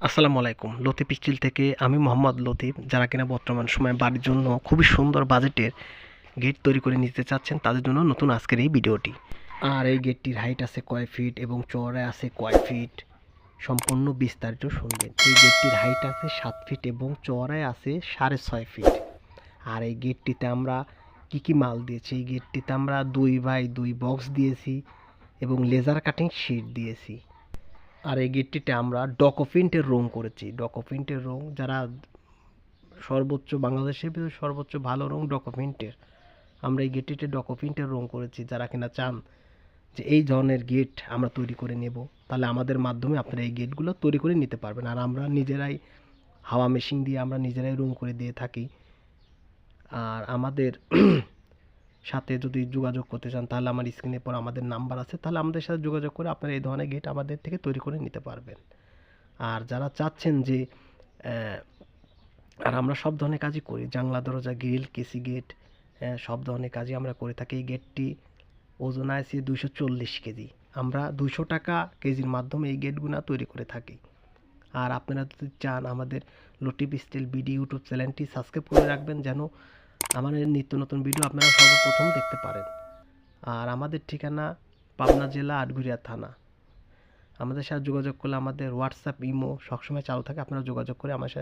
আসসালামু আলাইকুম। লতিফ স্টিল থেকে আমি মোহাম্মদ লতিফ। যারা কিনা বর্তমান সময়ে বাড়ির জন্য খুবই সুন্দর বাজেটের গেট তৈরি করে নিতে চাচ্ছেন, তাদের জন্য নতুন আজকের এই ভিডিওটি। আর এই গেটটির হাইট আছে কয় ফিট এবং চওড়ায় আছে কয় ফিট, সম্পূর্ণ বিস্তারিত শুনবেন। এই গেটটির হাইট আছে 7 ফিট এবং চওড়ায় আছে 6.5 ফিট। আর এই গেটটিতে আমরা কি কি মাল দিয়েছি, এই গেটটিতে আমরা 2x2 বক্স দিয়েছি এবং লেজার কাটিং শীট দিয়েছি। আর এই গেটটিতে আমরা ডকোফিন্টের রং করেছি। ডকোফিন্টের রং যারা সর্বোচ্চ বাংলাদেশের ভিতরে সর্বোচ্চ ভালো রং ডকোফিন্টের। আমরা এই গেটটিতে ডকোফিন্টের রং করেছি। যারা কিনা চান যে এই ধরনের গেট আমরা তৈরি করে নেব, তাহলে আমাদের মাধ্যমে আপনারা এই গেটগুলো তৈরি করে নিতে পারবেন। আর আমরা নিজেরাই হাওয়া মেশিন দিয়ে আমরা নিজেরাই রং করে দিয়ে থাকি। আর আমাদের সাথে যদি যোগাযোগ করতে চান, তাহলে আমার স্ক্রিনে পর আমাদের নাম্বার আছে, তাহলে আমাদের সাথে যোগাযোগ করে আপনারা এই ধরনের গেট আমাদের থেকে তৈরি করে নিতে পারবেন। আর যারা চাচ্ছেন যে আর আমরা সব ধরনের কাজই করি, জানলা দরজা গ্রিল কেসি গেট, সব ধরনের কাজই আমরা করে থাকি। এই গেটটি ওজন আছে 240 কেজি। আমরা 200 টাকা কেজির মাধ্যমে এই গেটগুলো তৈরি করে থাকি। আর আপনারা যদি চান আমাদের লতিফ স্টিল বিডি ইউটিউব চ্যানেলটি সাবস্ক্রাইব করে রাখবেন, যেন আমাদের নিত্য নতুন ভিডিও আপনারা সর্বপ্রথম দেখতে পারেন। আর আমাদের ঠিকানা পাবনা জেলা আটঘরিয়া থানা। আমাদের সাথে যোগাযোগ করলে আমাদের হোয়াটসঅ্যাপ ইমো সবসময় চালু থাকে, আপনারা যোগাযোগ করে আমার সাথে